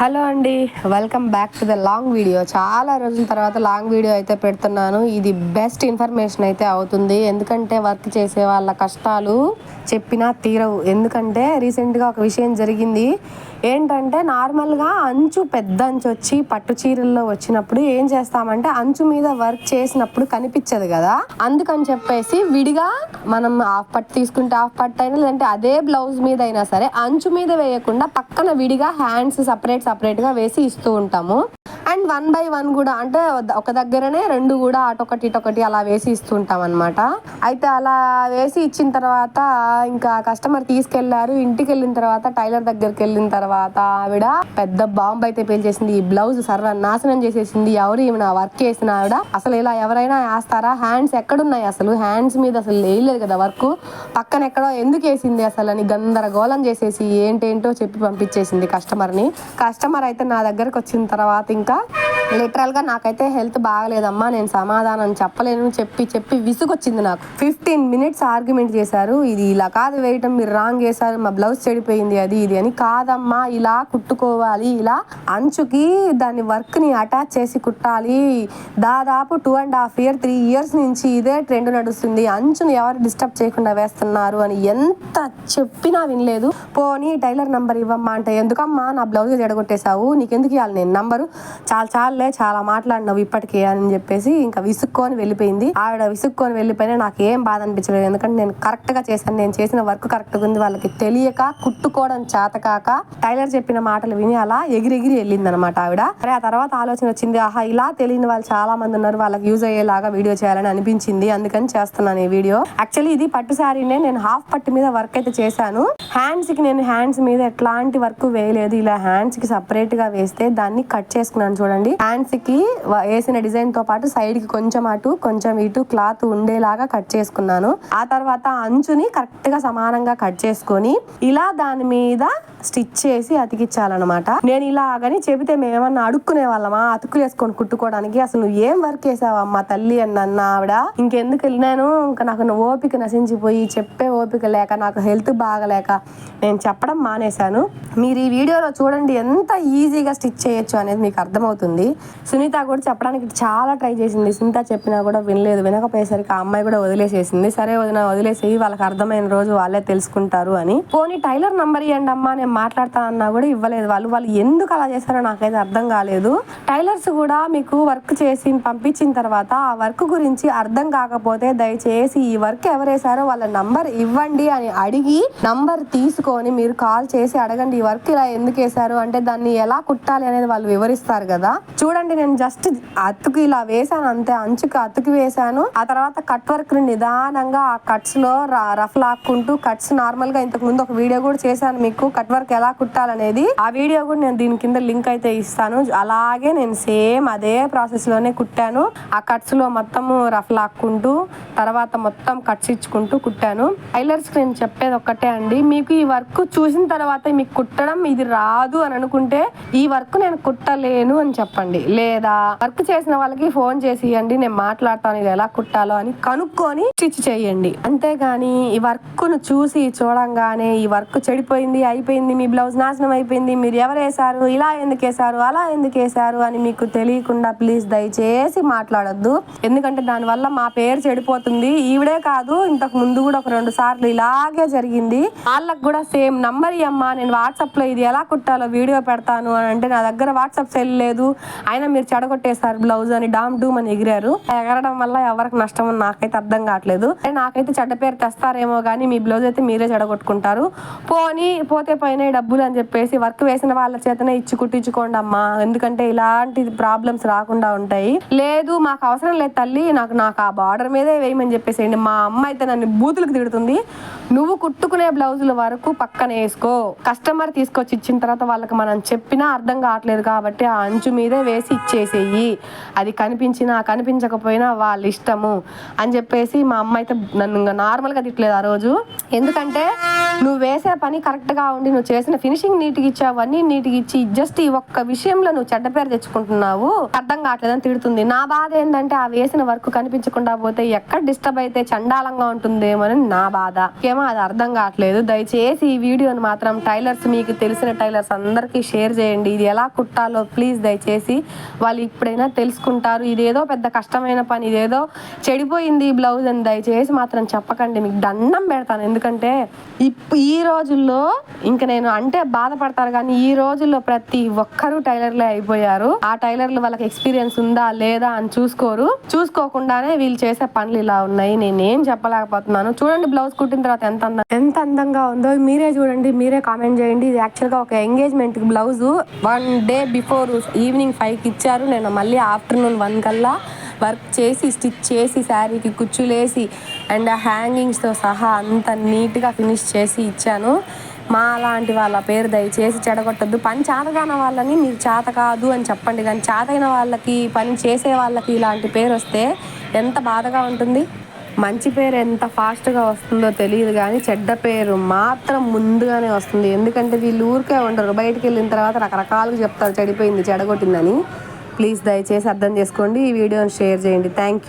Hello అండి, welcome back to the long video. చాలా రోజుల తర్వాత లాంగ్ వీడియో అయితే పెడుతున్నాను. ఇది బెస్ట్ ఇన్ఫర్మేషన్ అయితే అవుతుంది, ఎందుకంటే వర్క్ చేసే వాళ్ళ కష్టాలు చెప్పినా తీరవు. ఎందుకంటే రీసెంట్గా ఒక విషయం జరిగింది. ఏంటంటే నార్మల్గా అంచు పెద్ద అంచు వచ్చి పట్టు చీరల్లో వచ్చినప్పుడు ఏం చేస్తామంటే అంచు మీద వర్క్ చేసినప్పుడు కనిపించదు కదా, అందుకని చెప్పేసి విడిగా మనం హాఫ్ పట్టు తీసుకుంటే హాఫ్ పట్టు అయినా, లేదంటే అదే బ్లౌజ్ మీద అయినా సరే అంచు మీద వేయకుండా పక్కన విడిగా హ్యాండ్స్ సపరేట్గా వేసి ఇస్తూ ఉంటాము. అండ్ 1 by 1 కూడా, అంటే ఒక దగ్గరనే రెండు కూడా అటొకటి ఇటొకటి అలా వేసి ఇస్తూ ఉంటాం అనమాట. అయితే అలా వేసి ఇచ్చిన తర్వాత ఇంకా కస్టమర్ తీసుకెళ్లారు. ఇంటికి వెళ్ళిన తర్వాత టైలర్ దగ్గరికి వెళ్ళిన తర్వాత ఆవిడ పెద్ద బాంబు అయితే పేల్చేసింది. ఈ బ్లౌజ్ సర్వనాశనం చేసేసింది. ఎవరు ఈమె వర్క్ చేసిన ఆవిడ, అసలు ఇలా ఎవరైనా వేస్తారా? హ్యాండ్స్ ఎక్కడున్నాయి? అసలు హ్యాండ్స్ మీద అసలు వేయలేదు కదా వర్క్, పక్కన ఎక్కడో ఎందుకు వేసింది అసలు అని గందరగోళం చేసేసి ఏంటేంటో చెప్పి పంపించేసింది కస్టమర్ని. కస్టమర్ అయితే నా దగ్గరకు వచ్చిన తర్వాత ఇంకా లిటరల్గా నాకైతే హెల్త్ బాగలేదమ్మా, నేను సమాధానం చెప్పలేను చెప్పి విసుగొచ్చింది నాకు. 15 minutes ఆర్గ్యుమెంట్ చేశారు. ఇది ఇలా కాదు వేయటం, మీరు రాంగ్ చేశారు, మా బ్లౌజ్ చెడిపోయింది, అది ఇది అని. కాదమ్మా, ఇలా కుట్టుకోవాలి, ఇలా అంచుకి దాని వర్క్ని అటాచ్ చేసి కుట్టాలి. దాదాపు 2.5 years 3 years నుంచి ఇదే ట్రెండ్ నడుస్తుంది. అంచుని ఎవరు డిస్టర్బ్ చేయకుండా వేస్తున్నారు అని ఎంత చెప్పినా వినలేదు. పోనీ టైలర్ నంబర్ ఇవ్వమ్మా అంటే, ఎందుకమ్మా నా బ్లౌజ్ జడగొట్టేశావు, నీకెందుకు ఇవ్వాలి నేను నంబరు, చాలా మాట్లాడినావు ఇప్పటికే అని చెప్పేసి ఇంకా విసుక్కొని వెళ్ళిపోయింది. ఆవిడ విసుక్కొని వెళ్ళిపోయినా నాకు ఏం బాధ అనిపించలేదు, ఎందుకంటే నేను కరెక్ట్ గా చేశాను, నేను చేసిన వర్క్ కరెక్ట్ గా ఉంది. వాళ్ళకి తెలియక కుట్టుకోవడం చేతకాక టైలర్ చెప్పిన మాటలు విని అలా ఎగిరి వెళ్ళింది అనమాట ఆవిడ. సరే, ఆ తర్వాత ఆలోచన వచ్చింది, ఆహా ఇలా తెలియని వాళ్ళు చాలా మంది ఉన్నారు, వాళ్ళకి యూజ్ అయ్యేలాగా వీడియో చేయాలని అనిపించింది, అందుకని చేస్తున్నాను ఈ వీడియో. యాక్చువల్లీ ఇది పట్టు శారీనే, నేను హాఫ్ పట్టు మీద వర్క్ అయితే చేశాను. హ్యాండ్స్ కి నేను హ్యాండ్స్ మీద ఎట్లాంటి వర్క్ వేయలేదు, ఇలా హ్యాండ్స్ కి సపరేట్ గా వేస్తే దాన్ని కట్ చేసుకున్నాను. చూడండి, హ్యాండ్స్ కి వేసిన డిజైన్ తో పాటు సైడ్ కి కొంచెం అటు కొంచెం ఇటు క్లాత్ ఉండేలాగా కట్ చేసుకున్నాను. ఆ తర్వాత అంచుని కరెక్ట్ గా సమానంగా కట్ చేసుకొని ఇలా దాని మీద స్టిచ్ చేసి అతికిచ్చాలన్నమాట. నేను ఇలాగని చెబితే మేమన్నా అడుక్కునే వాళ్ళమా అతుకులు వేసుకొని కుట్టుకోవడానికి? అసలు నువ్వు ఏం వర్క్ చేసావమ్మా తల్లి అని అన్న ఆవిడ. ఇంకెందుకు వెళ్ళినాను, ఇంకా నాకు ఓపిక నశించిపోయి, చెప్పే ఓపిక లేక, నాకు హెల్త్ బాగలేక నేను చెప్పడం మానేశాను. మీరు ఈ వీడియోలో చూడండి ఎంత ఈజీగా స్టిచ్ చేయొచ్చు అనేది మీకు అర్థమవుతుంది. సునీత కూడా చెప్పడానికి చాలా ట్రై చేసింది, సునీత చెప్పినా కూడా వినలేదు. వినకపోయేసరికి ఆ అమ్మాయి కూడా వదిలేసేసింది. సరే వదిలేసి వాళ్ళకి అర్థమైన రోజు వాళ్ళే తెలుసుకుంటారు అని. పోనీ టైలర్ నంబర్ ఇవ్వండి అమ్మా, నేను మాట్లాడతానన్నా కూడా ఇవ్వలేదు. వాళ్ళు ఎందుకు అలా చేశారో నాకైతే అర్థం కాలేదు. టైలర్స్ కూడా మీకు వర్క్ చేసి పంపించిన తర్వాత ఆ వర్క్ గురించి అర్థం కాకపోతే దయచేసి ఈ వర్క్ ఎవరేసారో వాళ్ళ నంబర్ ఇవ్వండి అని అడిగి నంబర్ తీసుకొని మీరు కాల్ చేసి అడగండి, ఈ వర్క్ ఇలా ఎందుకు వేసారు అంటే దాన్ని ఎలా కుట్టాలి అనేది వాళ్ళు వివరిస్తారు కదా. చూడండి, నేను జస్ట్ అతుకు ఇలా వేసాను అంతే, అంచుకు అతుకు వేసాను. ఆ తర్వాత కట్ వర్క్ నిదానంగా ఆ కట్స్ లో రఫ్ లాక్కుంటూ కట్స్ నార్మల్ గా ఇంతకు ముందు ఒక వీడియో కూడా చేశాను మీకు, కట్ వర్క్ ఎలా కుట్టాలనేది. ఆ వీడియో కూడా నేను దీని కింద లింక్ అయితే ఇస్తాను. అలాగే నేను సేమ్ అదే ప్రాసెస్ లోనే కుట్టాను. ఆ కట్స్ లో మొత్తము రఫ్ లాక్కుంటూ తర్వాత మొత్తం కట్స్ ఇచ్చుకుంటూ కుట్టాను. టైలర్స్ కి నేను చెప్పేది ఒక్కటే అండి, మీకు ఈ వర్క్ చూసిన తర్వాత మీకు కుట్టడం ఇది రాదు అని అనుకుంటే ఈ వర్క్ నేను కుట్టలేను అని చెప్పండి, లేదా వర్క్ చేసిన వాళ్ళకి ఫోన్ చేసి ఇవ్వండి, నేను మాట్లాడతాను ఇది ఎలా కుట్టాలో అని కనుక్కొని స్టిచ్ చేయండి. అంతేగాని ఈ వర్క్ ను చూసి చూడంగానే ఈ వర్క్ చెడిపోయింది, అయిపోయింది, మీ బ్లౌజ్ నాశనం అయిపోయింది, మీరు ఎవరు వేసారు, ఇలా ఎందుకు వేసారు, అలా ఎందుకు వేసారు అని మీకు తెలియకుండా ప్లీజ్ దయచేసి మాట్లాడొద్దు. ఎందుకంటే దానివల్ల మా పేరు చెడిపోతుంది. ఈవిడే కాదు, ఇంతకు ముందు కూడా ఒక 2 సార్లు ఇలాగే జరిగింది. వాళ్ళకు కూడా సేమ్ నంబర్ ఇవ్వమ్మా, నేను వాట్సాప్ లో ఇది ఎలా కుట్టాలో వీడియో పెడతాను అని అంటే నా దగ్గర వాట్సాప్ సెల్ లేదు, అయినా మీరు చెడగొట్టేస్తారు బ్లౌజ్ అని డామ్ డూమ్ అని ఎగిరారు. ఎగరడం వల్ల ఎవరికి నష్టం అని నాకైతే అర్థం కావట్లేదు. నాకైతే చెడ్డ పేరు తెస్తారేమో కానీ మీ బ్లౌజ్ అయితే మీరే చెడగొట్టుకుంటారు. పోతే పోయినాయి డబ్బులు అని చెప్పేసి వర్క్ వేసిన వాళ్ళ చేతనే ఇచ్చి కుట్టించుకోండి అమ్మా, ఎందుకంటే ఇలాంటి ప్రాబ్లమ్స్ రాకుండా ఉంటాయి. లేదు మాకు అవసరం లేదు తల్లి, నాకు ఆ బార్డర్ మీదే వేయమని చెప్పేసేయండి. మా అమ్మ అయితే నన్ను బూతులకు తిడుతుంది. నువ్వు కుట్టుకునే బ్లౌజుల వరకు పక్కన వేసుకో, కస్టమర్ తీసుకొచ్చి ఇచ్చిన తర్వాత వాళ్ళకి మనం చెప్పినా అర్థం కావట్లేదు కాబట్టి ఆ అంచు మీదే చేసి ఇచ్చేసేయి, అది కనిపించినా కనిపించకపోయినా వాళ్ళ ఇష్టము అని చెప్పేసి మా అమ్మ అయితే నన్ను ఇంకా నార్మల్గా తిట్టలేదు ఆ రోజు. ఎందుకంటే నువ్వు వేసే పని కరెక్ట్గా ఉండి నువ్వు చేసిన ఫినిషింగ్ నీట్గా ఇచ్చావు, అన్నీ నీట్గా ఇచ్చి జస్ట్ ఈ ఒక్క విషయంలో నువ్వు చెడ్డ పేరు తెచ్చుకుంటున్నావు, అర్థం కావట్లేదని తిడుతుంది. నా బాధ ఏంటంటే ఆ వేసిన వర్క్ కనిపించకుండా పోతే ఎక్కడ డిస్టర్బ్ అయితే చండాలంగా ఉంటుందేమో అని నా బాధ. ఏమో అది అర్థం కావట్లేదు. దయచేసి ఈ వీడియోని మాత్రం టైలర్స్, మీకు తెలిసిన టైలర్స్ అందరికీ షేర్ చేయండి. ఇది ఎలా కుట్టాలో ప్లీజ్ దయచేసి వాళ్ళు ఇప్పుడైనా తెలుసుకుంటారు. ఇదేదో పెద్ద కష్టమైన పని, ఇదేదో చెడిపోయింది బ్లౌజ్ అని దయచేసి మాత్రం చెప్పకండి, మీకు దండం పెడతాను. ఎందుకంటే ఈ రోజుల్లో ఇంకా నేను అంటే బాధపడతారు కానీ ఈ రోజుల్లో ప్రతి ఒక్కరూ టైలర్లే అయిపోయారు. ఆ టైలర్లు వాళ్ళకి ఎక్స్పీరియన్స్ ఉందా లేదా అని చూసుకోకుండానే వీళ్ళు చేసే పనులు ఇలా ఉన్నాయి. నేనేం చెప్పలేకపోతున్నాను. చూడండి బ్లౌజ్ కుట్టిన తర్వాత ఎంత అందంగా ఉందో మీరే చూడండి, మీరే కామెంట్ చేయండి. ఇది యాక్చువల్గా ఒక engagement blouse 1 day before evening 5కి ఇచ్చారు. నేను మళ్ళీ ఆఫ్టర్నూన్ 1 కల్లా వర్క్ చేసి స్టిచ్ చేసి శారీకి కుచ్చులేసి అండ్ హ్యాంగింగ్స్తో సహా అంత నీట్గా ఫినిష్ చేసి ఇచ్చాను. మా లాంటి వాళ్ళ పేరు దయచేసి చెడగొట్టద్దు. పని చేతగాన వాళ్ళని మీరు చేత కాదు అని చెప్పండి, కానీ చేతైన వాళ్ళకి, పని చేసే వాళ్ళకి ఇలాంటి పేరు వస్తే ఎంత బాధగా ఉంటుంది. మంచి పేరు ఎంత ఫాస్ట్గా వస్తుందో తెలియదు కానీ చెడ్డ పేరు మాత్రం ముందుగానే వస్తుంది. ఎందుకంటే వీళ్ళు ఊరికే ఉండరు, బయటికి వెళ్ళిన తర్వాత రకరకాలుగా చెప్తారు చెడిపోయింది చెడగొట్టిందని. ప్లీజ్ దయచేసి అర్థం చేసుకోండి. ఈ వీడియోని షేర్ చేయండి. Thank you.